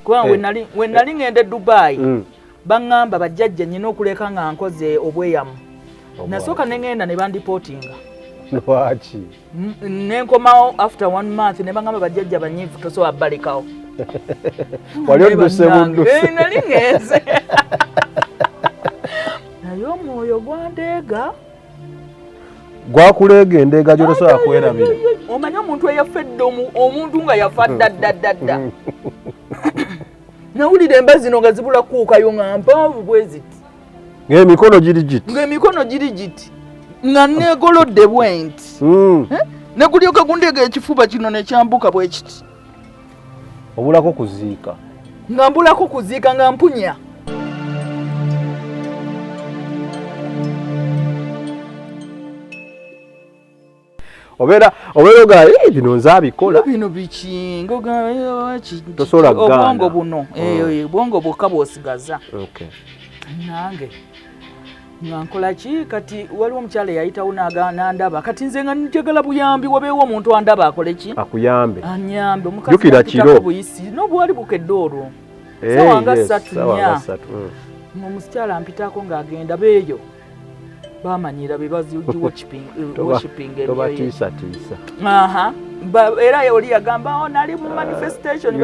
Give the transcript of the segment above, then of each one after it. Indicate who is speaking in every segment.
Speaker 1: Kwa we nali ngende Dubai bangamba bajjajja nyina okuleka nga nkoze obweyamu nasooka nengenda ne bandipotinga
Speaker 2: lwaki
Speaker 1: nenkomawo after 1 month ne bangamba bajjajja banyivu tosobola balekawo
Speaker 2: wali odduse budduse
Speaker 1: nali ngenze naye omwoyo gwandeega
Speaker 2: gwakuleega endeega gy'otosobola kwerabira
Speaker 1: omanyi omuntu eyafedde omuntu nga yafa ddaddadda nawulira emba zino nga zibula kuukayo nga mpanvu bwe ziti
Speaker 2: ng'emikono giri giti nga neegolodde bwe nti
Speaker 1: ne gulyoka gundeega ekifuba kino ne kyambuka bwe kiti
Speaker 2: obulako kuziika
Speaker 1: nga mbulako kuziika nga mpunya
Speaker 2: obeera oga bino nze abikola
Speaker 1: bino biki
Speaker 2: tosobola
Speaker 1: obwongo buno obwongo bwokka bwosigaza nange nga nkola ki kati waliwo omukyala eyayitawo nandaba kati nze nga njagala buyambi wabeewo omuntu andaba akole ki
Speaker 2: akuyambe
Speaker 1: anyambe omukazi buyisi n'obwali bukedde olwo sawanga 3 omukyala ampitako ng'agenda beeyo bamanyira
Speaker 2: bebaziogiwashipingetobatiisatiisa
Speaker 1: era oli yagamba nali mu manifestation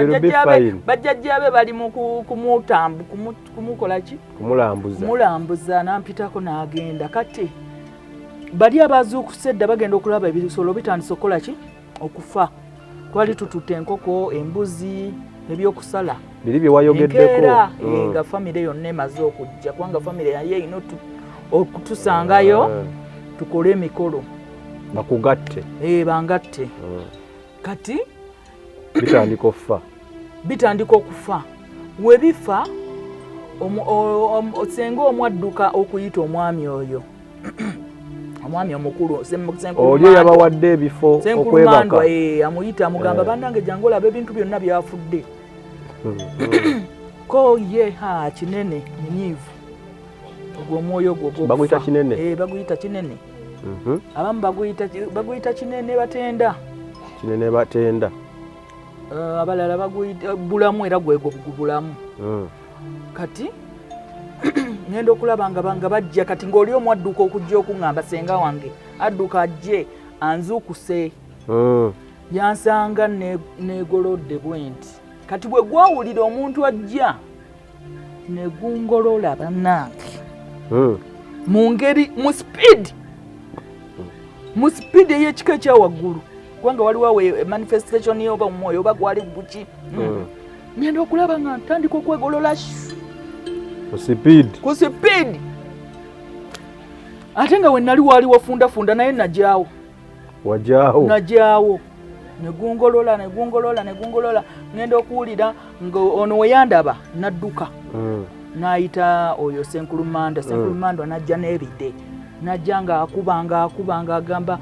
Speaker 1: bajjajjabe bali mu kumukola ki kumulambuza nampitako n'agenda kati bali abazuukuse edda bagenda okulaba ebisolo bitandise okukola ki okufa twali tututte enkoko embuzi ebyokusala
Speaker 2: biri byewayogeddeko
Speaker 1: nga famire yonna emaze okujja kubanga famire yali erina okutusangayo tukole emikolo
Speaker 2: bakugatte
Speaker 1: bangatte kati
Speaker 2: bitandika okufa
Speaker 1: webifa senga omwadduka okuyita omwami oyo omwami omukulu
Speaker 2: oli yabawadde ebifo okwebaka
Speaker 1: amuyita amugamba bannange jangu olaba ebintu byonna byafudde ko ye kinene munyiivu ogwo omwoyo ogwo
Speaker 2: baguyita kinene
Speaker 1: baguyita kinene abamu baguyita kinene batenda abalala baguyita bulamu era gwego bulamu kati ngenda okulaba nga bajja kati ng'oli omu adduka okujja okuŋŋamba senga wange adduka ajje anzuukuse yansanga neegolodde bwe nti kati bwe gwawulira omuntu ajja ne gungolola bannange mu ngeri mu speed ey'ekika ekyawaggulu kubanga waliwo manifestation oba mumwoyo oba gwali buki ngenda okulaba nga ntandika okwegolola ku speed ate nga we nali waali wafundafunda naye najaawo negungolola ngenda okuwulira nga ono weyandaba nadduka n'ayita oyo senkulumandwa najja n'ebidde najja ng'akuba agamba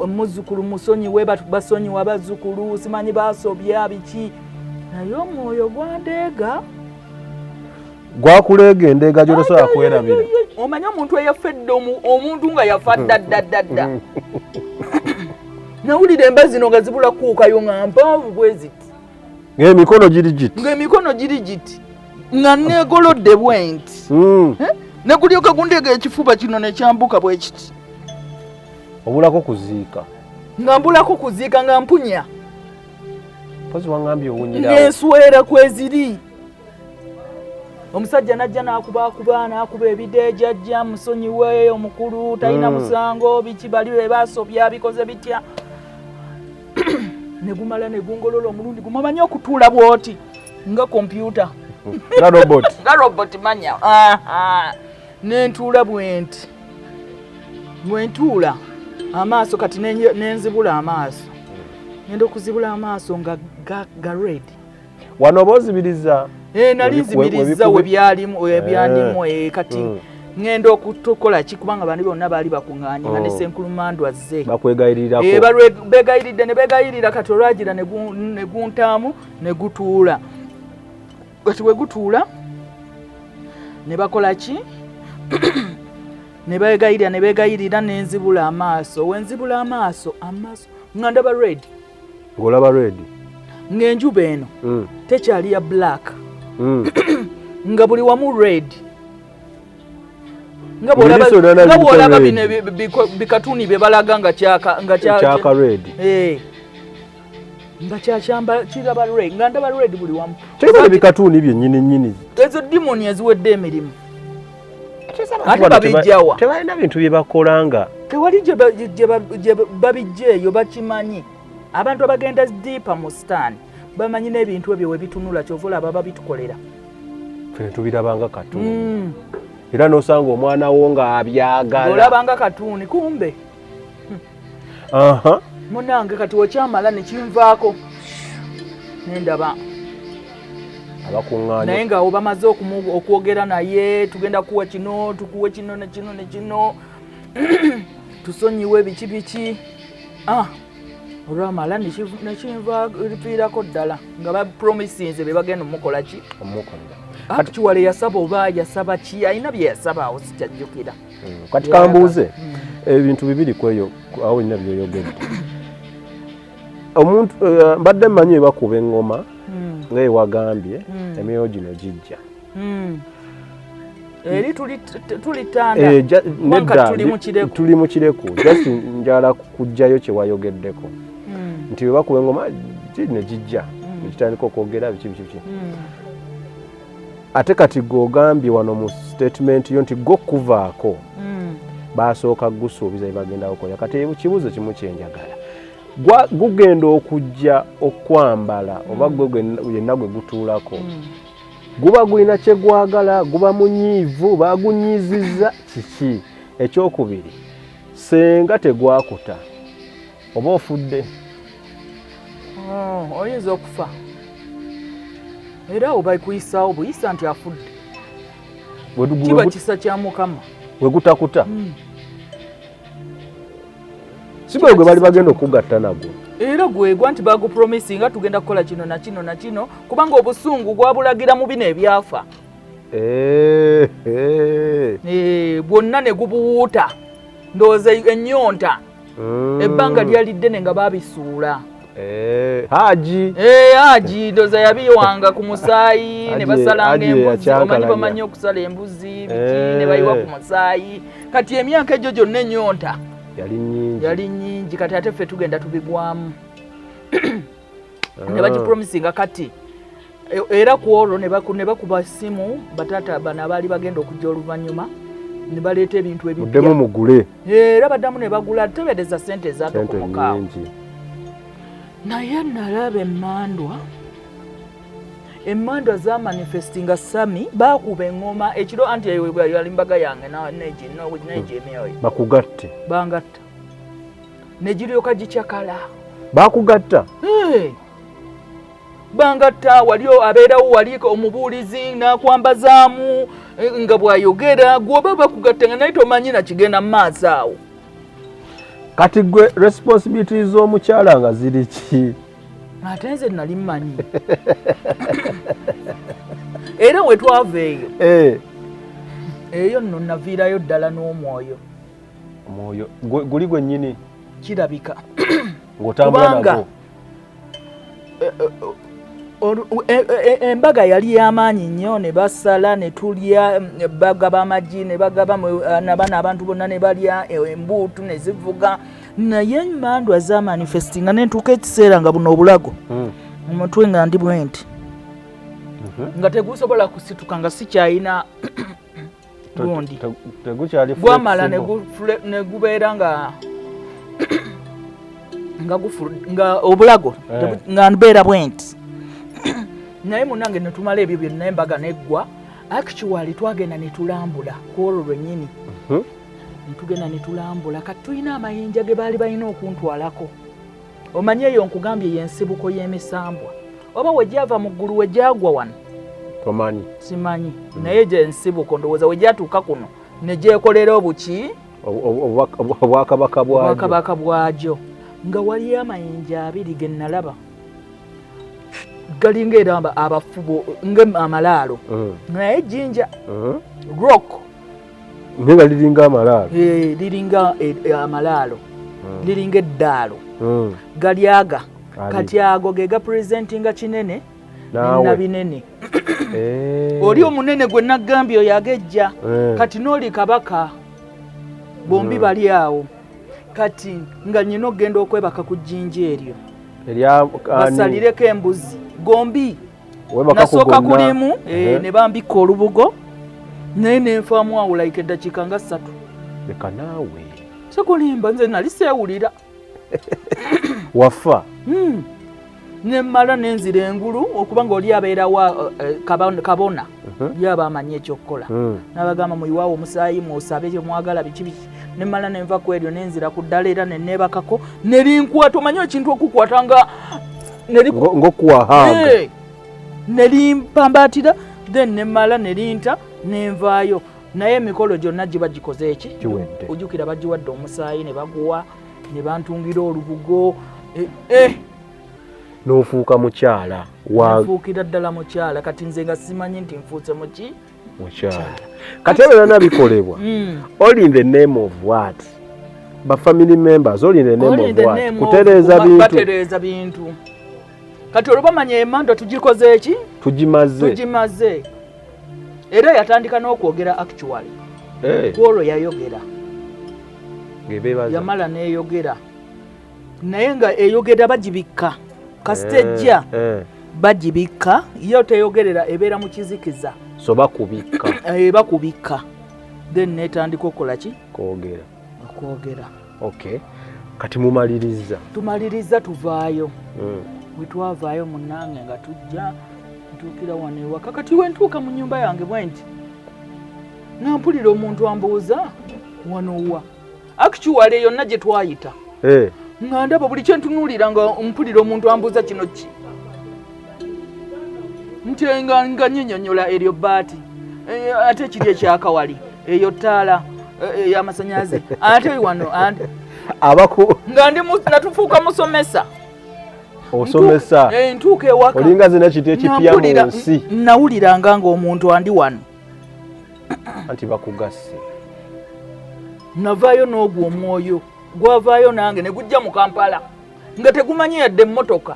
Speaker 1: muzzukulu musonyiwe basonyiwa bazzukulu simanyi basobya biki naye omwoyo gwandeega
Speaker 2: gwakuleega endeega gy'otosobola kwerabira
Speaker 1: omanyi omuntu eyafedde omuntu nga yafa ddaddadda nawulira emba zino nga zibula kuukayo nga mpanvu bwe ziti
Speaker 2: ng'emikono giri giti nga neegolodde bwe nti ne gulyoka gundeega ekifuba kino ne kyambuka bwe kiti obulako kuziika nga mpunya pozi wangambye owunyirawo ng'enswera kweziri omusajja najja n'akuba ebideeja ajja musonyiwe omukulu talina musango biki bali be baasobya bikoze bitya ne gumala ne gungolola omulundi gumamanyi okutuula bw'oti nga kompyuta nga robot manya nentuula bwe ntuula amaaso kati nenzibula amaaso ngenda okuzibula amaaso nga ga red wano oba ozibiriza
Speaker 1: nali nzibiriza ebyandimu kati ngenda okutukola ki kubanga bandi bonna baali bakuŋŋaanye nga ne senkulumandwa azze begayiridde ne begayirira kati olwagira ne guntaamu ne gutuula kati we gutuula ne bakola ki ne begayirira nenzibula amaaso wenzibula amaaso nga ndaba red
Speaker 2: ng'olaba red
Speaker 1: ng'enjuba eno tekyali ya black nga buli wamu red nga bw'olaba bino bikatuni bye balaga nga kyaka
Speaker 2: red
Speaker 1: nga kyakyamba kiraba red nga ndaba red buli wamu
Speaker 2: kyebale bikatuni byennyini
Speaker 1: ezo dimoni eziwedde emirimu ate babijjawa
Speaker 2: tebalina bintu bye bakolanga
Speaker 1: tewali gye babijja eyo bakimanyi abantu abagenda diipa mu sitaani bamanyi n'ebintu ebyo we bitunula kyova olaba babitukolera
Speaker 2: fene tubirabanga katuni era n'osanga omwana wo nga abyagala
Speaker 1: olabanga katuni kumbe munange kati wekyamala nekinvaako nendaba
Speaker 2: abakuŋŋaanya
Speaker 1: naye nga obamaze okwogera naye tugenda kuwa kino tukuwe kino nekino nekino tusonyiwe biki olwamala nekinva lipiirako ddala nga bapromisinze be bagenda omukola ki actually yasaba oba yasaba ki alina bye yasaba awo sikyajjukira
Speaker 2: kati kambuuze ebintu bibiri kweyo awo olina byoyogedde omuntu mbadde mmanyi bakuba eŋŋoma ng'ewagambye emyoyo gino gijja
Speaker 1: eri tulitanda
Speaker 2: tuli mu kireku just njala kujjayo kye wayogeddeko nti webakuba eŋŋoma ne gijja nekitandika okwogera biki ate kati gw'ogambye wano mu statement yo nti go kuvaako basooka gusuubiza byebagenda kukola kati kibuuzo kimu kyenjagala gugenda okujja okwambala oba yenna gwe gutuulako guba gulina kye gwagala guba munyiivu bagunyiizizza kiki ekyokubiri senga tegwakuta oba ofudde
Speaker 1: oyinza okufa era oba kuyisaawo buyisa nti afudde kiba kisa kya Mukama
Speaker 2: we gutakuta sigwe gwe bali bagenda okugatta nagwo
Speaker 1: era gwegwa nti bagupromisinga tugenda kukola kino na kino na kino kubanga obusungu gwabulagira mu bino ebyafa bwonna ne gubuwuuta ndowooza ennyonta ebbanga lyali ddene nga babisuula haji ndowooza yabiwanga ku musaayi ne basalanga embuzi omanyi bamanyi okusala embuzi biki ne bayiwa ku musaayi kati emyaka egyo gyonna ennyonta yali nyingi kati ate ffe tugenda tubigwamu ne bagipromisinga kati era ku olwo ne bakuba simu bataata bano abaali bagenda okujja oluvannyuma ne baleeta ebintu
Speaker 2: ebiddemu mugule
Speaker 1: era baddamu ne bagula tebereza ssente ezatokomokaawo naye nalaba emmandwa za manifestinga sami bakuba eŋŋoma ekiro anti yali mbaga yange negyemeoyo
Speaker 2: bakugatte
Speaker 1: bangatta negiryoka gikyakala
Speaker 2: bakugatta
Speaker 1: bangatta wali abeerawo waliko omubuulizi nakwambazaamu nga bwayogera gwoba bakugatta nga naye tomanyi nakigenda mu maaso awo
Speaker 2: kati gwe responsibility z'omukyala nga ziri ki
Speaker 1: ate nze nali mmanyi era we twava eyo nno naviirayo ddala n'omwoyo
Speaker 2: guli gwennyini
Speaker 1: kirabika
Speaker 2: ng'otambula nago
Speaker 1: embaga yali y'amaanyi nnyo ne basala ne tulya bagaba amagi ne bagaba nabana abantu bonna ne balya embuutu ne zivuga naye emmandwa za manifestinga nentuuka ekiseera nga buno obulago omutwe nga ndi bwenti nga tegusobola kusituka nga sikyalina gundi gwamala ne gubeera nga obulago nga mbeera bwenti naye munange netumala ebyo byonna embaga neggwa actually twagenda netulambula ku olwo lwennyini netugenda netulambula kati tulina amayinja ge baali balina okuntwalako omanye eyo nkugambye yensibuko y'emisambwa oba wegyava mu ggulu wegyagwa wano
Speaker 2: tomanyi
Speaker 1: simanyi naye gyensibuko ndowooza wegyatuuka kuno negyekolera obuki obwakabaka bwagyo nga waliyo amayinja abiri ge nalaba galinga era abafubo ng'amalaalo naye jinja rock
Speaker 2: nga liringa amalaalo
Speaker 1: liringa amalaalo liringa eddaalo galyaga kati ago ge gapresentinga kinene na binene oli omunene gwe nagambye oyo agejja kati n'oli kabaka bombi bali awo kati nga nyina okgenda okwebaka ku jjinja eryo basalireko embuzi gombi nasooka kulimu ne bambika olubugo naye nenfaamu awo like eddakiika nga 3
Speaker 2: leka naawe
Speaker 1: sekulimba nze nali seewulira
Speaker 2: wafa
Speaker 1: nemmala nenzira engulu okuba nga oli abeerawa kabona yaba amanyi ekyokukola nabagamba muyiwaawo omusaayi musabe kyemwagala biki biki nemmala nenva ku eryo nenzira ku ddala era nenneebakako nerinkwata omanyi ekintu okukwata nga
Speaker 2: ng'okuwahanga
Speaker 1: nerimpambaatira then nemmala nerinta nenvaayo naye emikolo gyonna giba gikoze eki ojjukira bagiwadde omusaayi ne baguwa ne bantungira olubugo
Speaker 2: n'ofuuka mukyala
Speaker 1: nfuukira ddala mukyala kati nze nga simanyi nti nfuuse muki
Speaker 2: mukyala kati ebyo byonna bikolebwa all in the name of what ba family members all in the name of what
Speaker 1: kutereeza bintu kati olubamanya emando tugikoze eki tugimaze era yatandika n'okwogera actually kwolwo yayogera yamala n'eyogera naye nga eyogera bagibikka kasitejja bagibikka yo teyogerera ebeera mu kizikiza
Speaker 2: so bakubikka
Speaker 1: bakubikka then netandika okukola ki okwogera
Speaker 2: okay kati tumaliriza
Speaker 1: tuvaayo bwe twavaayo munnange nga tujja ntuukira wano ewaka kati wentuuka mu nnyumba yange bwenti nampulira omuntu ambuuza wanowa actually yonna gye twayita nga ndaba buli kyentunuulira nga mpulira omuntu ambuuza kino ki nti nga nnyonyonyola eryo bbaati ate kiri ekyakawali eyo ttaala ey'amasanyaze ate wano nga natufuuka musomesa
Speaker 2: osomesa
Speaker 1: ntuuka ewaka
Speaker 2: olinga zina kintu ekipya mu nsi
Speaker 1: nawuliranga ng'omuntu andi wano
Speaker 2: anti bakugasse
Speaker 1: navaayo n'ogwo omwoyo gwavaayo nange ne gujja mu Kampala nga tegumanyi yadde emmotoka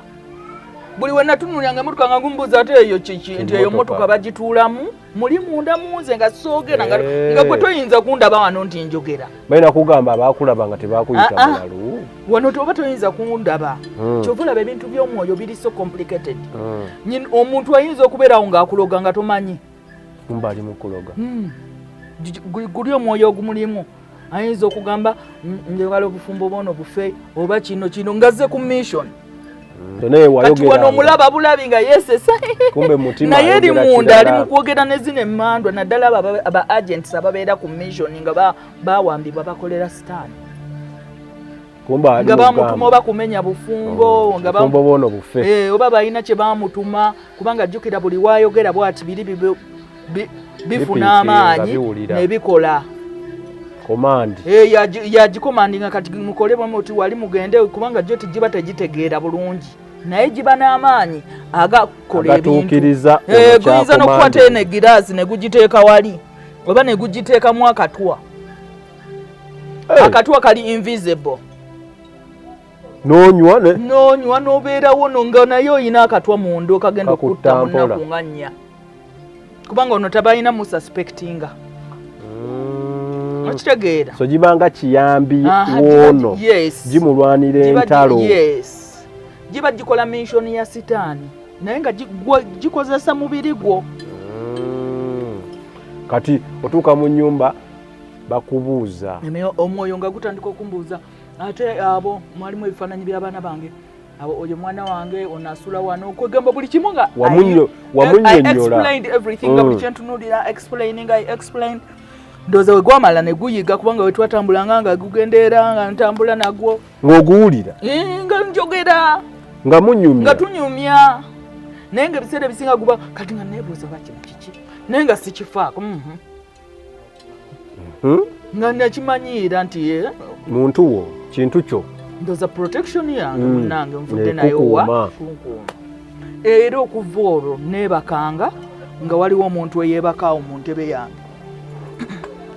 Speaker 1: buli we natunuuliranga emmotoka nga gumbuuza ate eyo kiki nti eyo mmotoka bagituulamu muli munda munze nga soogera nga gwe toyinza kundaba wano nti njogera
Speaker 2: balina kugamba abaakulaba nga tebakuyita mulalu
Speaker 1: wano toba toyinza kundaba kyova olaba ebintu by'omwoyo biri so complicated omuntu ayinza okubeerawo ng'akuloga nga tomanyi
Speaker 2: kumba ali mu kuloga
Speaker 1: guli omwoyo ogumulimu ayinza okugamba njagala obufumbo bwono bufe oba kino ngazze ku mission kati wano omulaba bulabi nga yesesa naye eri munda ali mu kwogera ne zino emmandwa naddala aba agents ababeera ku mission nga bawambibwa bakolera sitaani nga bamutuma oba kumenya bufumbo
Speaker 2: bwono bufe
Speaker 1: oba balina kye bamutuma kubanga jjukira buli waayogera bwati biri bifuna amaanyi nebikola
Speaker 2: komandi
Speaker 1: yagikomandinga kati mukolebwa muti wali mugende kubanga gyo tigiba tegitegeera bulungi naye giba n'amaanyi agakola ebintu guyinza n'okukwata ene giraasi ne gugiteeka wali oba ne gugiteekamu akatwa akatwa kali invisible n'onywa n'obeerawo nga naye oyina akatwa munda okagenda okutta munaku nga 4 kubanga ono tabalina mu suspectinga okitegeera
Speaker 2: so gibanga kiyambi woono gimulwanira entalo
Speaker 1: giba gikola mission ya sitaani naye nga gikozesa mubiri gwo
Speaker 2: kati otuuka mu nnyumba bakubuuza
Speaker 1: omwoyo nga gutandika okumbuuza ate abo mwalimu ebifaananyi by'abaana bange abo oyo mwana wange onasula wano kwegamba buli kimu nga
Speaker 2: wamunnyonnyola
Speaker 1: nga buli kyentunuulira explain ndowooza we gwamala ne guyiga kubanga we twatambulanga nga gugendeera nga ntambula nagwo
Speaker 2: ng'oguwulira
Speaker 1: nga njogera
Speaker 2: nga munyumya
Speaker 1: nga tunyumya naye nga ebiseera ebisinga guba kati nga neebuuza oba kino kiki naye nga sikifaako nga nakimanyiira nti
Speaker 2: muntu wo kintu kyo
Speaker 1: ndowooza protection yange munnange nvudde nayo wa era okuva olwo neebakanga nga waliwo omuntu eyeebakaawo mu ntebe yange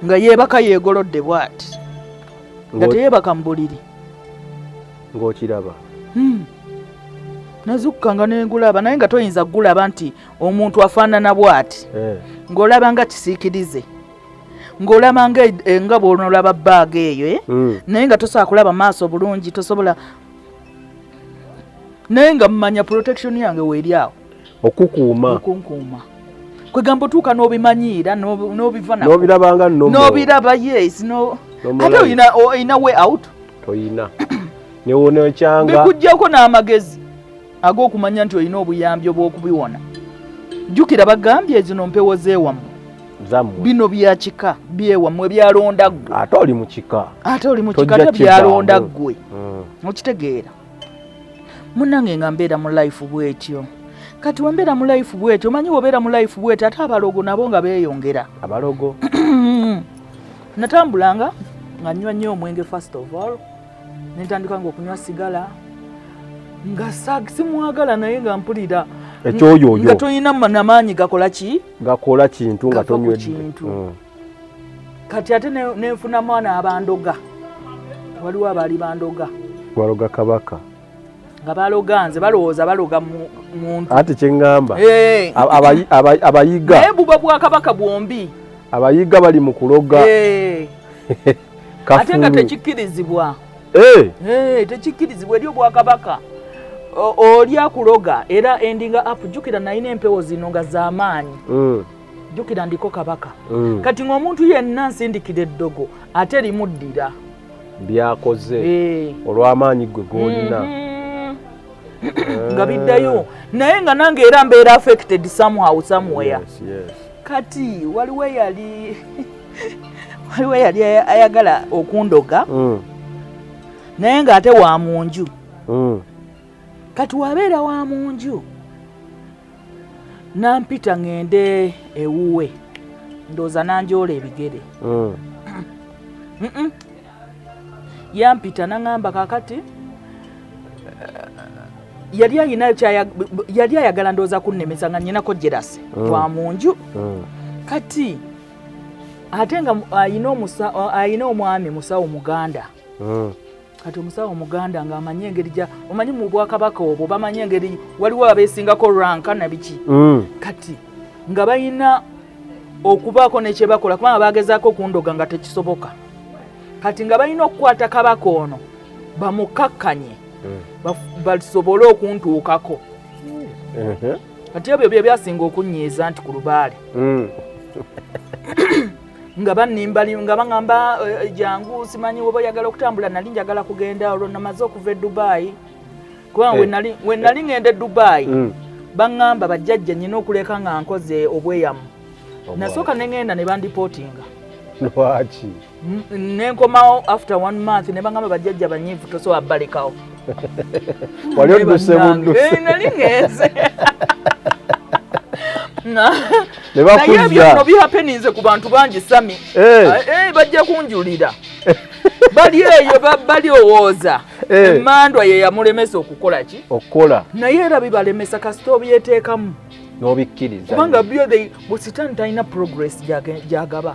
Speaker 1: nga yeebaka yeegolodde bw'ati nga teyeebaka mu buliri
Speaker 2: ng'okiraba
Speaker 1: nazukanga nengulaba naye nga toyinza gulaba nti omuntu afaanana bw'ati ng'olaba nga kisiikirize ng'olaba nga bw'onolaba bbaaga eyo naye nga tosobola kulaba maaso bulungi tosobola naye nga mmanya protection yange weeri awo
Speaker 2: okukuuma
Speaker 1: kwegamba otuuka n'obimanyiira n'obiva
Speaker 2: n'obirabanga
Speaker 1: n'obiraba yes ate oyina way out
Speaker 2: toyina newonekyanga
Speaker 1: bikuggyako n'amagezi ag'okumanya nti olina obuyambi obw'okubiwona jjukira bagambye zino mpewo zeewammwe bino byakika byewammwe byalonda ggwe
Speaker 2: ate oli mu kika
Speaker 1: ate byalonda ggwe okitegeera munnange nga mbeera mu life bwetyo kati wembeera mu life bwetyo omanyi wobeera mu life bwetyo ate abalogo nabo nga beeyongera
Speaker 2: abalogo
Speaker 1: natambulanga nga nnywa nnyo omwenge first of all nentandikanga okunywa sigala nga simwagala naye nga mpulira
Speaker 2: ekyoyoyo
Speaker 1: nga toyina namaanyi gakola
Speaker 2: kintu nga tonywedde
Speaker 1: kati ate nenfuna mwana abandoga waliwo abaali bandoga
Speaker 2: baloga kabaka
Speaker 1: nga baloga nze balowooza baloga muntu
Speaker 2: ate kyeŋŋamba abayiga
Speaker 1: naye buba bwakabaka bwombi
Speaker 2: abayiga bali mu kuloga
Speaker 1: ate nga tekikkirizibwa tekikkirizibwa eri obwakabaka oli akuloga era endinga up jjukira nalina empewo zino nga z'amaanyi jjukira ndiko kabaka kati ng'omuntu yenna nsindikira eddogo ate limuddira
Speaker 2: byakoze olw'amaanyi gwe g'olina
Speaker 1: nga biddayo naye nga nange era mbeera affected somewhere kati waliwo eyali ayagala okundoga naye ng'ate wa munju kati wabeera wa munju nampita ngende ewuwe ndooza nanjoola ebigere yampita naŋŋamba kakati yali ayagala ndooza kunnemesa nga nnyinako jerase wa munju kati ate nga ayina omwami musawo muganda kati omusawo muganda ng'amanye engeri omanyi mu bwakabaka obwo bamanye engeri waliwo abeesingako ranka nabiki kati nga balina okubaako nekye bakola kubanga bagezaako okundoga nga tekisoboka kati nga balina okukwata kabaka ono bamukakkanye basobole okuntuukako kati ebyo bye byasinga okunyiiza nti ku lubaale nga banimbali nga baŋŋamba jangu simanyi oba oyagala okutambula nali njagala kugenda olwo namaze okuva e Dubai kubanga we nali ŋŋenda e Dubai baŋŋamba bajjajja nnyina okuleka nga nkoze obweyamu nasooka ne ŋŋenda ne bandipootinga
Speaker 2: lwaki
Speaker 1: nenkomawo after 1 month ne baŋŋamba bajjajja banyiivu tosobola balekawo
Speaker 2: wali odduse budduse
Speaker 1: nali ŋŋenze
Speaker 2: naye
Speaker 1: ebyo bino bihapenize ku bantu bangi sami bajja kunjulira bali eyo balyowooza emmandwa ye yamulemesa okukola naye era bibalemesa kasita obyeteekamu
Speaker 2: n'obikkiriza
Speaker 1: kubanga byo busitaani talina progress gyagaba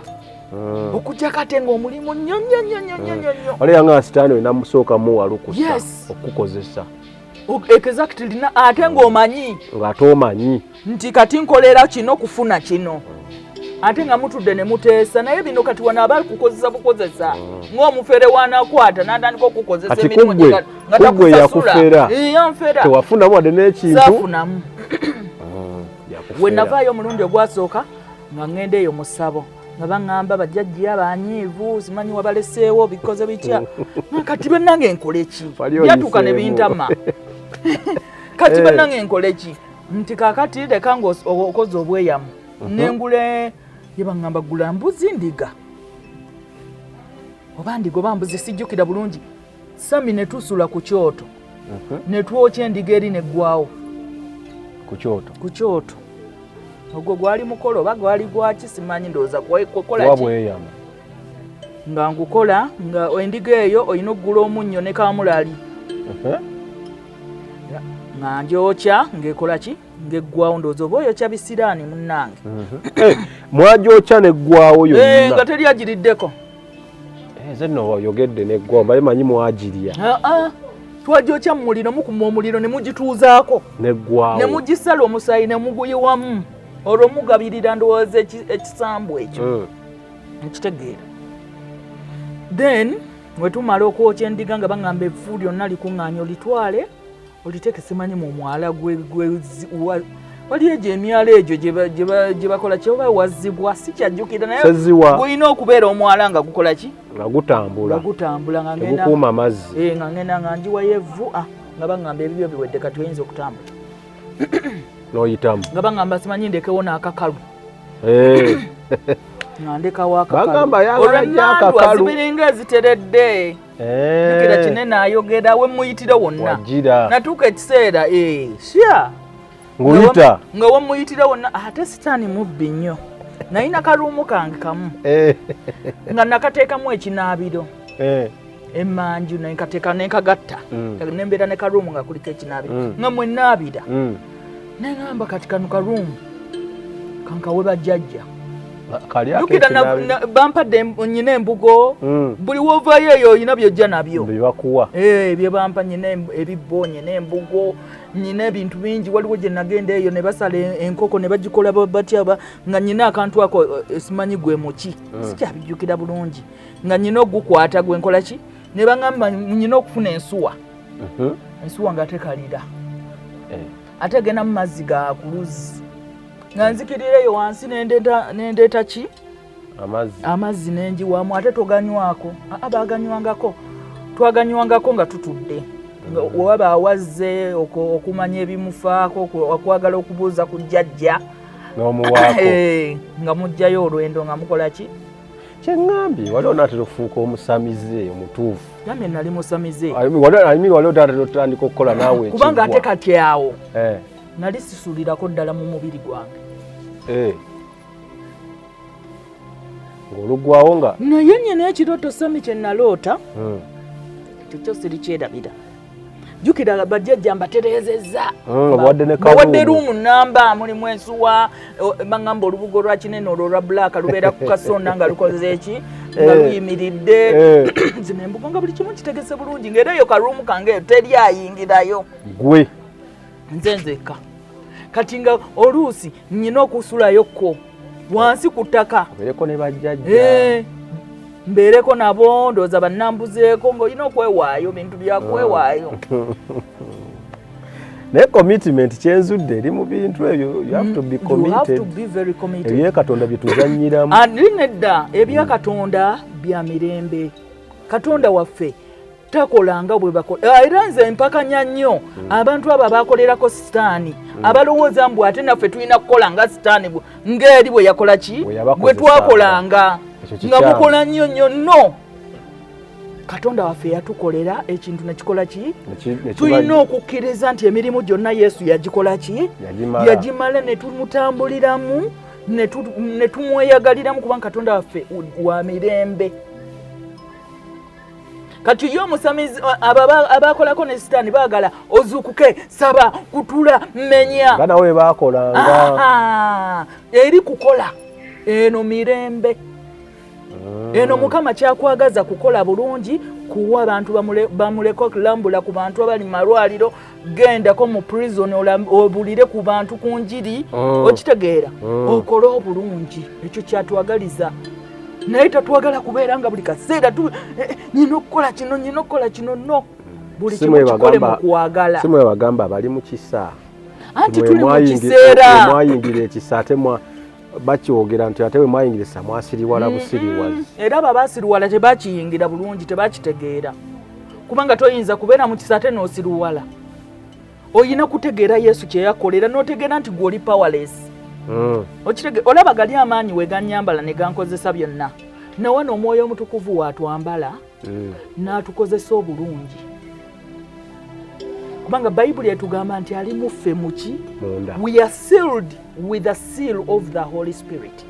Speaker 1: okujja kate ng'omulimu nnyonnyonnyonnyonnyo
Speaker 2: waliya nga sitaani olina musooka muwalukusa okukozesa
Speaker 1: exactly ate ng'omanyi
Speaker 2: ng'ate omanyi
Speaker 1: nti kati nkolera kino kufuna kino ate nga mutudde ne muteesa naye bino kati wano abali kukozesa bukozesa ng'omufere wanakwata n'atandika okukozesa emirimu nga takusasula yanfera
Speaker 2: tewafunamu wadde n'ekintu
Speaker 1: saafunamu we navaayo omulundi ogwasooka nga ŋŋenda eyo mu ssabo nga baŋŋamba bajjajja banyiivu simanyi wabaleseewo bikoze bitya kati bannange nkole ki byatuuka ne bintama kati bannange nkole ki nti kakati leka ng'okoze obweyamu nengule ye baŋŋamba gula mbuzi ndiga oba ndiga oba mbuzi sijjukira bulungi sami ne tusula ku kyoto ne twokya endiga eri neggwawo ku kyoto ogwo gwali mukolo oba gwali gwaki simanyi ndowooza kukola nga ngukola nga endiga eyo olina okugula omunnyo ne kamulali nga ngyokya ng'ekola ki ng'eggwawo ndowooza oba oyokya bisiraani munnange
Speaker 2: mwagyokya neggwawo yonna
Speaker 1: nga teri agiriddeko
Speaker 2: ze nno oyogedde neggwawo mbaye manyi mwagirya
Speaker 1: twajokya mu muliro mukuma omuliro ne mugituuzaako
Speaker 2: neggwaawo
Speaker 1: ne mugisala omusaayi ne muguyiwamu olwo mugabirira ndowooza ekisambu ekyo nkitegeera. Then bwe tumala okwokya endiga nga baŋŋamba evvu lyonna likuŋŋaanya olitwale oliteeke simanyi mu mwala waliyo egyo emyala egyo gye bakola kyoba wazzibwa sikyajjukira naye gulina okubeera omwala nga gukola ki
Speaker 2: nga gutambula nga gukuuma amazzi
Speaker 1: nga ngenda nga njiwayo evvu nga baŋŋamba ebibyo biwedde kati oyinza okutambula
Speaker 2: n'oyitamu
Speaker 1: nga baŋŋamba simanyi ndekewo n'akakalu nga ndekawo akakalu zibiringa eziteredde kira kinene ayogera we muyitira wonna natuuka ekiseera sya
Speaker 2: nguyita
Speaker 1: nga wamuyitira wonna ate sitaani mubbi nnyo nalina kaluumu kange kamu nga nakateekamu ekinaabiro emanju nenkateeka nenkagatta nembeera ne kaluumu nga kuliko ekinaabiro nga mwe naabira neŋŋamba kati kano kaluumu kankawe bajjajja jukira bampadde nyina embugo buli wovayo eyo olina byojja nabyo bye bampa nyina ebibbo nyina embugo nyina ebintu bingi waliwo gye nagenda eyo ne basala enkoko ne bagikola batya nga nyina akantu ako simanyi gwe muki sikyabijjukira bulungi nga nyina ogukwata gwe nkola ki ne baŋŋamba nyina okufuna ensuwa nga tekalira ate genda mu mazzi ga kuluzi nga nzikirireyo wansi nendeeta ki amazzi nenjiwamu ate toganywako baganywangako twaganywangako nga tutudde waba awazze okumanya ebimufaako okwagala okubuuza ku jjajja
Speaker 2: n'omuwaako
Speaker 1: nga mujjayo olwendo nga mukola ki
Speaker 2: kyeŋŋambye waliwo naatera okufuuka omusamize omutuufu
Speaker 1: namye nali musamize
Speaker 2: waliwo taatera otandika okukola naawe
Speaker 1: kubanga ate kati awo nali sisulirako ddala mu mubiri gwange
Speaker 2: ng'olugwawo nga
Speaker 1: naye nyina ekirooto sami kye naloota tekyo sirikyerabira jjukira bajjajja mbatereezezza bawadde ruumu namba mulimu ensuwa baŋŋamba olubugo lwa kinene olwo olwa bbulaaka lubeera ku kasonda nga lukoze eki nga luyimiridde zino embugo nga buli kimu kitegese bulungi ng'era eyo karuumu kange eyo teri ayingirayo
Speaker 2: gwe
Speaker 1: nze nzekka kati nga oluusi nnyina okusulayokko wansi ku ttaka
Speaker 2: mbeereko ne bajjajja
Speaker 1: mbeereko nabo ndowooza bannambuzeeko ng'olina okwewaayo bintu byakwewaayo
Speaker 2: naye commitment kyenzudde eri mu bintu ebyo you have to be committed ebya Katonda bye tuzannyiramu
Speaker 1: nedda ebya Katonda bya mirembe Katonda waffe takolanga bwe bakola era nze mpakanya nnyo abantu abo abakolerako sitaani abalowooza mbu ate naffe tulina kukola nga sitaani ng'eri bwe yakola ki bwe twakolanga nga mukola nnyo nnyo no Katonda waffe yatukolera ekintu nekikola ki tulina okukkiriza nti emirimu gyonna Yesu yagikola ki yagimala ne tumutambuliramu ne tumweyagaliramu kubanga Katonda waffe wa mirembe. Kati yo musamizi abakolako ne sitaani baagala ozuukuke saba kutula mmenya
Speaker 2: nga nawe baakolanga
Speaker 1: eri kukola eno mirembe. Eno Mukama kyakwagaza kukola bulungi kuwa abantu bamuleko kulambula ku bantu abali malwaliro gendako mu prison obulire ku bantu ku njiri okitegeera okola obulungi ekyo kyatwagaliza naye tatwagala kubeera nga buli kaseera nyina okukola kino no buli kimu kikole mu kuwagala
Speaker 2: simwe bagamba bali mu kisa
Speaker 1: anti tuli mu kiseera
Speaker 2: mwayingira ekisa ate bakyogera nti ate we mwayingirisa mwasiriwala busiriwazi
Speaker 1: era babasiriwala tebakiyingira bulungi tebakitegeera kubanga toyinza kubeera mu kisa ate n'osiriwala oyina kutegeera Yesu kye yakolera n'otegeera nti gw'oli powerless olaba gali amaanyi we gannyambala ne gankozesa byonna nawe n'omwoyo omutukuvu waatwambala n'atukozesa obulungi kubanga Bayibuli etugamba nti ali muffe muki we are sealed with the seal of the Holy Spirit.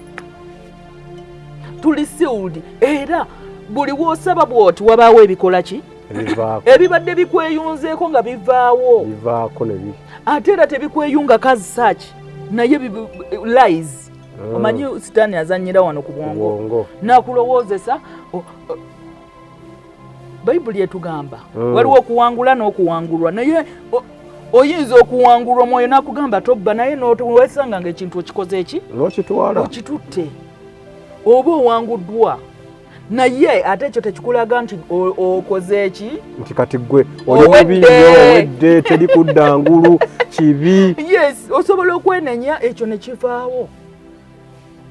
Speaker 1: Tuli sealed era buli wosaba bwoti wabaawo ebikola ki ebibadde bikweyunzeeko nga bivaako
Speaker 2: nebi
Speaker 1: ate era tebikweyunga kazi saaki naye lies omanyi sitaani azannyira wano ku bwongo nakulowoozesa Bayibuli etugamba waliwo okuwangula n'okuwangulwa naye oyinza okuwangulwa omwoyo nakugamba tobba naye nowesanga nga ekintu okikoze eki
Speaker 2: n'okitwala
Speaker 1: okitutte oba owanguddwa naye ate ekyo tekikulaga nti okoze eki
Speaker 2: nti kati gwe oli mubi owedde teri kudda ngulu kibi
Speaker 1: yes osobola okwenenya ekyo ne kivaawo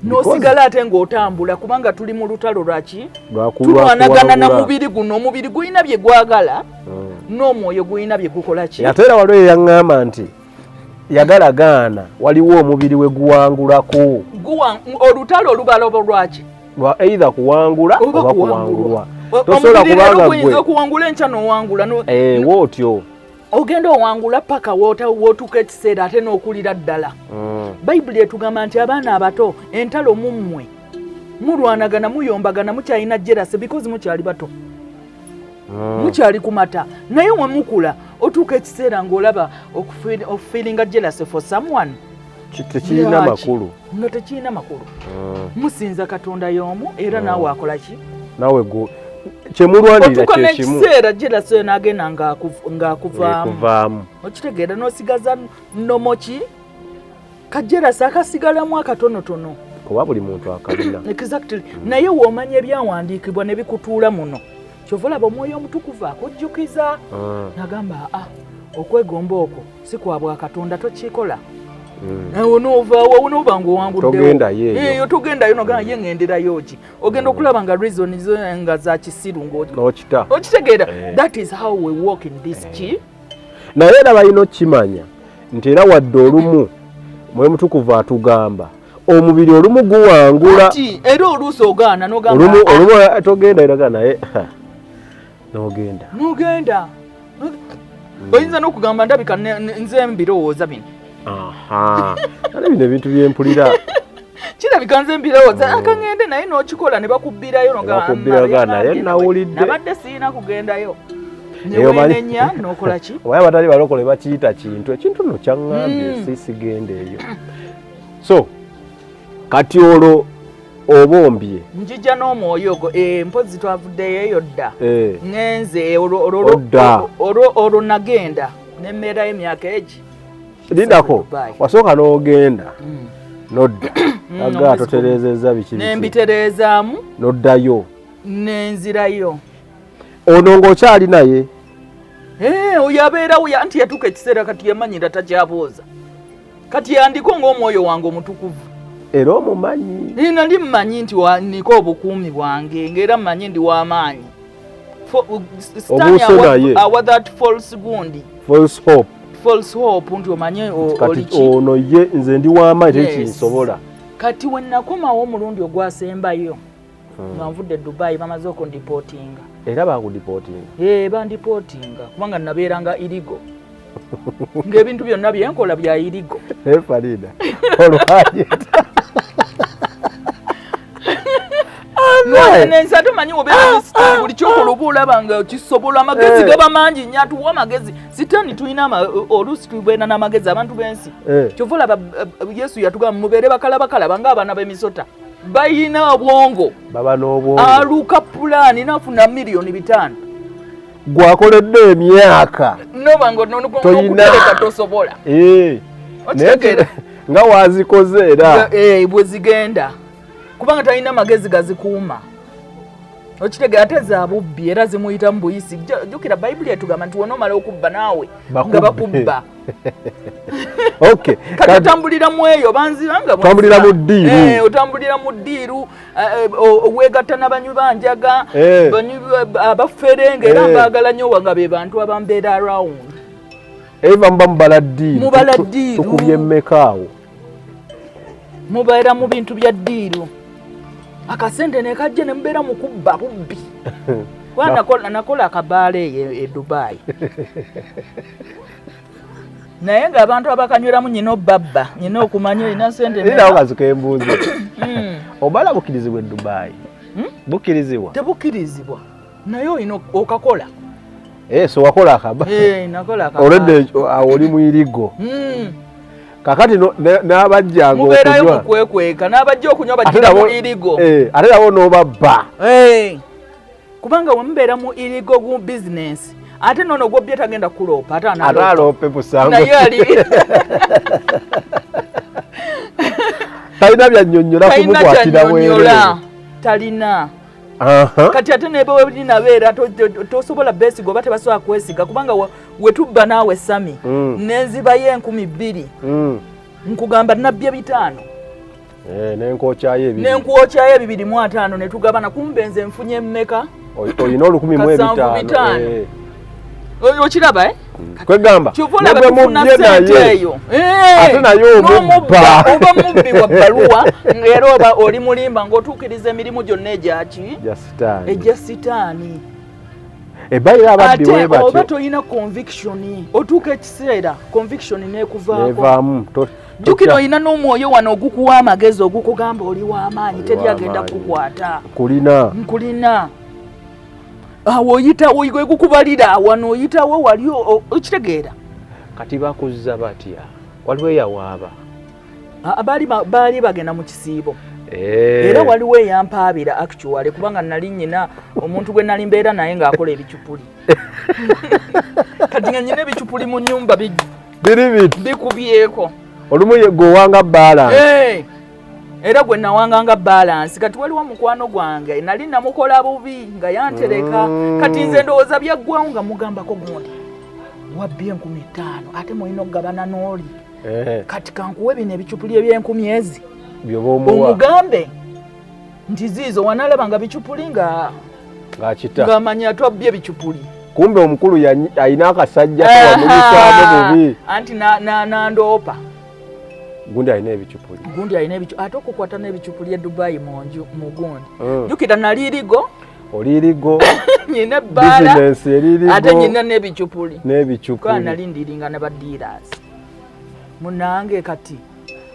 Speaker 1: n'osigala ate ng'otambula kubanga tuli mu lutalo lwaki tulwanagana na mubiri guno omubiri gulina bye gwagala n'omwoyo gulina bye gukola ki
Speaker 2: ate era waliwo eyaŋŋamba nti yagalagaana waliwo omubiri we guwangulako
Speaker 1: olutalo olubalobo lwaki
Speaker 2: either kuwangula oba kuwangulwa tosobola kubanga gwe
Speaker 1: okuwangula enkya n'owangula
Speaker 2: wootyo
Speaker 1: ogenda owangula paka wootuuka ekiseera ate n'okulira ddala bayibuli etugamba nti abaana abato entalo mummwe mulwanagana muyombagana mukyalina jerase because mukyali bato mukyali kumata naye wemukula otuuka ekiseera ng'olaba okufiiringa jerase for someone
Speaker 2: tekirina makulu
Speaker 1: no tekirina makulu musinza katonda y'omu era naawe akola ki
Speaker 2: naawe kyemulwanirira
Speaker 1: kyekimu nekiseera jerase n'agenda ng'akuvaamu okitegeera n'osigaza nnomoki kajerase akasigalamu akatonotono
Speaker 2: kuba buli muntu akalina
Speaker 1: exactly naye woomanya ebyawandiikibwa ne bikutuula muno kyova olaba omwoyo omutukuvu akujjukiza nagamba okwegomba okwo si kwa bwa katonda tokikola onoovaawo onoba ngaowanguddewo togendayo nogamba ye ŋŋenderayo ki ogenda okulaba nga reason nga za kisiru okitegeera that is how we walk in this ki
Speaker 2: naye era balina okukimanya nti era wadde olumu mwoyo mutukuvu atugamba omubiri olumu guwangula
Speaker 1: era oluusi ogaana
Speaker 2: olumu togenda eraga naye
Speaker 1: nogenda oyinza n'okugamba ndabika nze mbirowooza bino
Speaker 2: ale bino ebintu byempulira
Speaker 1: kirabika nze mbirowooza akaŋŋende naye n'okikola ne bakubbirayo
Speaker 2: naye nawulidde
Speaker 1: nabadde siina kugendayo newenenya n'okola ki
Speaker 2: obaye abatali balokole bakiyita kintu ekintu no kyaŋŋambye sisigenda eyo so kati olwo obombye
Speaker 1: njija n'omwoyo ogwo mpozi twavuddeyo eyo dda ŋŋenze olwo nagenda nemmeerayo emyaka egi
Speaker 2: lindako wasooka n'ogenda nodda aga toterezeza biki
Speaker 1: nembitereezaamu
Speaker 2: noddayo
Speaker 1: nenzirayo
Speaker 2: ono ng'okyali naye
Speaker 1: oyo abeerawo anti yatuuka ekiseera kati yamanyira takyabooza kati yandiko ng'omwoyo wange omutukuvu
Speaker 2: era omumanyi
Speaker 1: nali mmanyi nti niko obukuumi bwange ng'era mmanyi ndi w'amaanyi awa that false gundi false hope nti omanye
Speaker 2: kati ono ye nze ndi w'amaanyi tekinsobola
Speaker 1: kati we nakomawo omulundi ogwasembayo nga nvudde Dubai bamaze okundipootinga
Speaker 2: era bakudipootinga
Speaker 1: bandipootinga kubanga nabeeranga irigo ng'ebintu byonna byenkola bya irigo
Speaker 2: Farida olwanyeta
Speaker 1: nensi ate manyi obeera buli kyokola oba olaba nga kisobola amagezi gaba mangi nnyo atuwa amagezi sitaani tulina oluusi tubeera n'amagezi abantu b'ensi kyova olaba Yesu yatugamba mubeere bakalabakala ng'abaana b'emisota bayina obwongo aluka pulaani nafuna $5,000,000
Speaker 2: gwakoledde emyaka
Speaker 1: nobangaokutereka tosobola
Speaker 2: nga wazikoze era
Speaker 1: bwe zigenda kubanga talina magezi gazikuuma okitegeera ate za bubbi era zimuyita mu buyisi jjukira bayibuli etugamba nti wonoomala okubba naawe nga bakubba kati otambulira mu eyo banziranga otambulira mu ddiiru weegatta n'abanywi banjaga abafferenga era mbaagala nnyo nga be bantu abambeera around
Speaker 2: eva muba mubala ddiiru tukubye emmekaawo
Speaker 1: mubeera mu bintu bya ddiiru akasente ne kajje ne mubeera mu kubba bubbi nakola akabaala eyo e Dubai naye ng'abantu abakanyweramu nyina obbabba nyina okumanya olina sente
Speaker 2: nawo kazuka embuuzi obala bukkirizibwa e Dubai bukkirizibwa
Speaker 1: tebukkirizibwa naye olina okakola
Speaker 2: so wakola
Speaker 1: nakola akabaala
Speaker 2: olwedde oli mu irigo kakati n'abajja
Speaker 1: mubeerayo mukwekweka n'abajja okunywa bajjira mu irigo
Speaker 2: ate nabo n'obabba
Speaker 1: kubanga wembeera mu illegal business ate nono gwo bye tagenda kuloopa ate
Speaker 2: analope busango
Speaker 1: naye ali
Speaker 2: talina byanyonnyola kumukwatira weere
Speaker 1: talina kati ate nebewe binabeera tosobola besigo oba tebasobola kwesiga kubanga wetubba naawe sami nenzibayo 2,000 nkugamba nabbye 5
Speaker 2: nenkokyayo
Speaker 1: 2,500 netugabana kumbe nze nfunye mmeka
Speaker 2: olina 10,500
Speaker 1: okiraba
Speaker 2: kwegamba
Speaker 1: nebwe mubye naye ate naye oba mubbi wa bbaluwa era oba oli mulimba ng'otuukiriza emirimu gyonna egya sitaani
Speaker 2: ebayira abaddi we batyo
Speaker 1: oba toyina conviction otuuka ekiseera conviction neekuvaamu jjukira olina n'omwoyo wano ogukuwa amagezi ogukugamba oli w'amaanyi teri agenda kukukwata nkulina woyitawo gukubalira wano oyitawo wali okitegeera
Speaker 2: kati bakuzza batya waliwo eyawaaba
Speaker 1: baali bagenda mu kisiibo era waliwo eyampaabira actually kubanga nali nyina omuntu gwe nali mbeera naye ng'akola ebicupuli kati nga nyina ebicupuli mu nnyumba bikubyeko
Speaker 2: olumu gwowanga balance
Speaker 1: era gwe nawanganga balance kati waliwo mukwano gwange nali namukola bubi nga yantereka kati nze ndowooza byaggwawo nga mugambako gundi wabbye 15,000 ate mulina okugabana n'oli kati kankuwe bino ebicupuli eby'enkumi ezi omugambe nti ziizo wanalaba nga bicupuli ng'amanya twabbye bicupuli
Speaker 2: kumbe omukulu alina akasajja kawamulisaamu bubi
Speaker 1: anti nandoopa
Speaker 2: gundi alina ebicupuli
Speaker 1: ate okukwata n'ebicupuli e Dubai mu gundi jjukira nali irigo nyina ebbaala ate nyina n'ebicupuli kwa nali ndiringa ne baddealers munange kati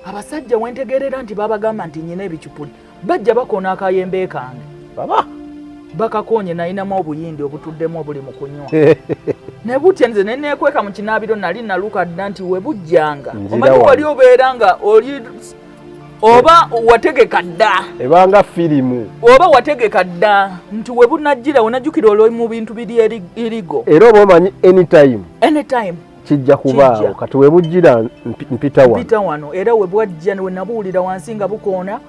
Speaker 1: abasajja wentegerera nti babagamba nti nyina ebicupuli bajja bakoona akayembe kange bakakonye nayinamu obuyindi obutuddemu obuli mu kunywa ne butya nze neneekweka mu kinaabiro nali naluka dda nti we bujjanga omanyi wali obeera nga oli oba wategeka dda
Speaker 2: ebanga firimu
Speaker 1: oba wategeka dda nti we bunajjira wenajjukira oli mu bintu biri irigo
Speaker 2: era oba omanyi
Speaker 1: anytime
Speaker 2: kijja kubaawo kati we bujjira mpita
Speaker 1: wano era we bwajja we nabuwulira wansi nga bukoona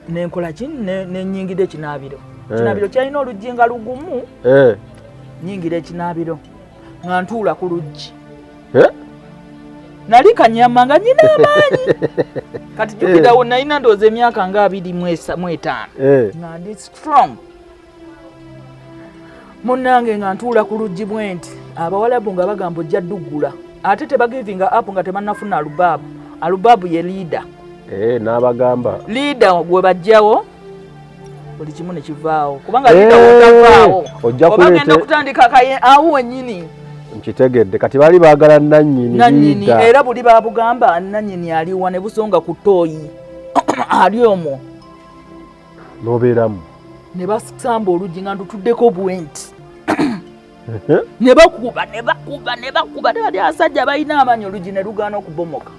Speaker 1: nenkola ki nenyingira ekinaabiro ekinaabiro kyalina oluggi nga lugumu nyingira ekinaabiro nga ntuula ku luggi nali kanyama nga nyina amaanyi kati jjukirawo nalina ndowooza emyaka nga 25 nga ndi strong munnange nga ntuula ku luggi bwenti abawalabu nga bagamba ojja ddugula ate tebagivinga apu nga tebannafuna alubaabu ye liida
Speaker 2: n'abagamba
Speaker 1: liida gwe bajjawo buli kimu ne kivaawo kubanga liida wotavaawo oba genda kutandika awo wennyini
Speaker 2: nkitegedde kati baali baagala nannyini
Speaker 1: era buli babugamba nannyini aliwa ne busonga ku ttooyi ali omwo
Speaker 2: n'obeeramu
Speaker 1: ne basamba oluggi nga ntutuddeko bwenti ne bakuba tebali asajja balina amaanyi oluggi ne lugaana okubomoka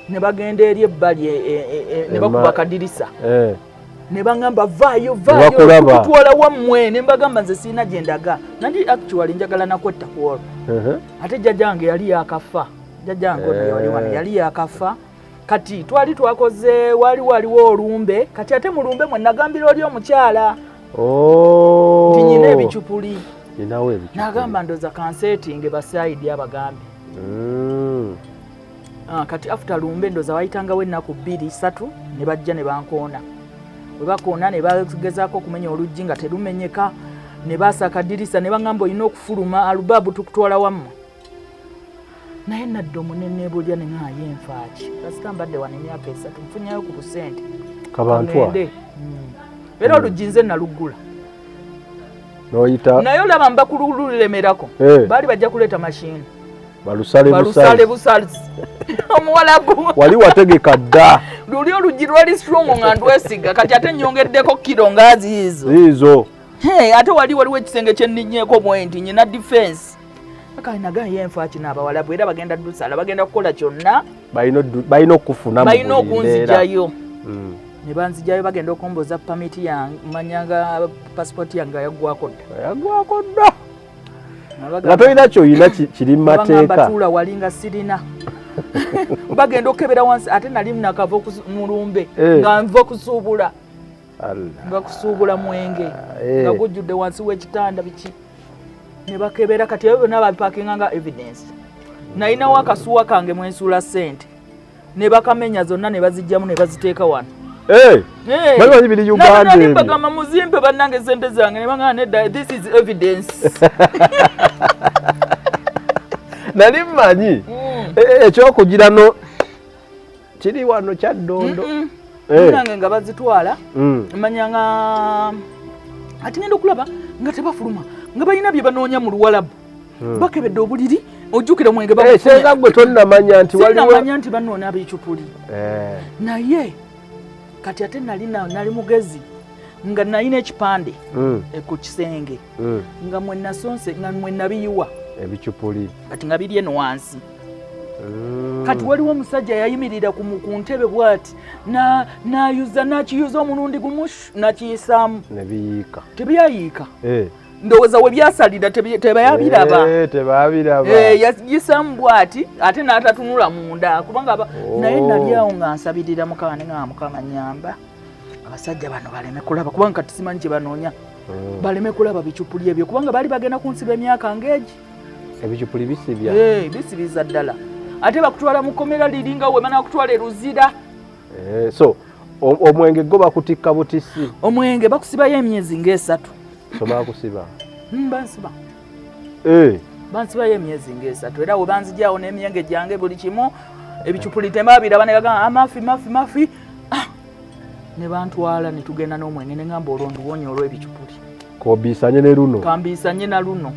Speaker 1: ne bagenda eri ebbali ne bakuba kadirisa ne bangamba vaayo tukutwala wammwe ne mbagamba nze siina gye ndaga nandi actually njagala nakwetta ku olwo ate jjajjange yali yakafa jjajjange ono yali yakafa kati twali twakoze waliwo olumbe kati ate mu lumbe mwe nagambira oli omukyala nti nyina ebicupuli nagamba ndoza kanseetinge basaidi abagambe kati after lumbe ndoza wayitangawo ennaku 2-3 ne bajja ne bankoona bwe bakoona ne bagezaako okumenya oluggi nga terumenyeka ne baasaka dirisa ne baŋŋamba olina okufuluma alubaabu tukutwala wammwe naye nadde omunene bulya ne ŋaayo enfaaki kasika mbadde wano emyaka 3 nfunyayo ku busente
Speaker 2: kabantwale
Speaker 1: era oluggi nze naluggula
Speaker 2: noyita
Speaker 1: naye olaba mbakululemerako baali bajja kuleeta mashini
Speaker 2: balusale
Speaker 1: busale omuwalagu
Speaker 2: wali wategeka dda
Speaker 1: luli oluggi lwali strong nga ndwesiga kati ate nyongeddeko kiro ngaaziizo ate waliwo ekisenge kyenninyeeko bwenti nyina defense akainaga yenfaaki n'abawalabu era bagenda dusala bagenda kukola kyonna
Speaker 2: balina okufuna
Speaker 1: balina okunzijayo ne banzijayo bagenda okomboza pamiti yange manyanga passport yange yagwako
Speaker 2: dda nga tolina kyoyina kiri mu mateeka
Speaker 1: batuula walinga sirina bagenda okebera wansi ate nali nakava mulumbe nga nva kusuubula nga kusuubula mwenge nga gujjudde wansi w'ekitanda biki ne bakebera kati ebyo byonna babipakinga nga evidence nalinawo akasuwa kange mwensuula ssente ne bakamenya zonna ne bazijjamu ne baziteeka wano
Speaker 2: bali biri Uganda
Speaker 1: ebyo bagamba muzimpe bannange ssente zange ne bagamba nedda this is evidence
Speaker 2: nali mmanyi ekyokugira no kiri wano kya Ddondo
Speaker 1: nange nga bazitwala manyanga ati ngenda okulaba nga tebafuluma nga balina bye banoonya mu Luwalabu bakebedde obuliri ojjukira omwenge
Speaker 2: bakusenga gwe tonnamanya nti
Speaker 1: waliwo nti banoona ab'ekipuli naye kati ate nali mugezi nga nalina ekipande ku kisenge nga mwe nasonse nga mwe nabiyiwa
Speaker 2: ebicupuli
Speaker 1: kati nga biri eno wansi kati waliwo omusajja yayimirira ku ntebe bwati nayuza nakiyuza omulundi gumu nakiyisaamu
Speaker 2: nebiyiika
Speaker 1: tebyayiika ndowooza we byasalira tebayabiraba yayisaamu bwati ate n'atatunula munda kubanga naye nali awo nga nsabirira Mukama nga Mukama nyamba abasajja bano baleme kulaba kubanga kati simanyi kye banoonya baleme kulaba bicupuli ebyo kubanga bali bagenda kunsiba emyaka ng'egi
Speaker 2: ebicupuli bisibya
Speaker 1: bisibiza ddala ate bakutwala mu kkomera liringa wemana kutwala eruzira
Speaker 2: so omwenge go bakutikka butisi
Speaker 1: omwenge bakusibayo emyezi nga 3
Speaker 2: so bakusiba
Speaker 1: bansibayo emyezi nga 3 era we banzijawo n'emyenge gyange buli kimu ebicupuli tembabiraba ne bagamba mafi ne bantwala ne tugenda n'omwenge ne ngamba olwo nduwonya olw'ebicupuli
Speaker 2: kobiisanye ne luno
Speaker 1: kambiisanye na luno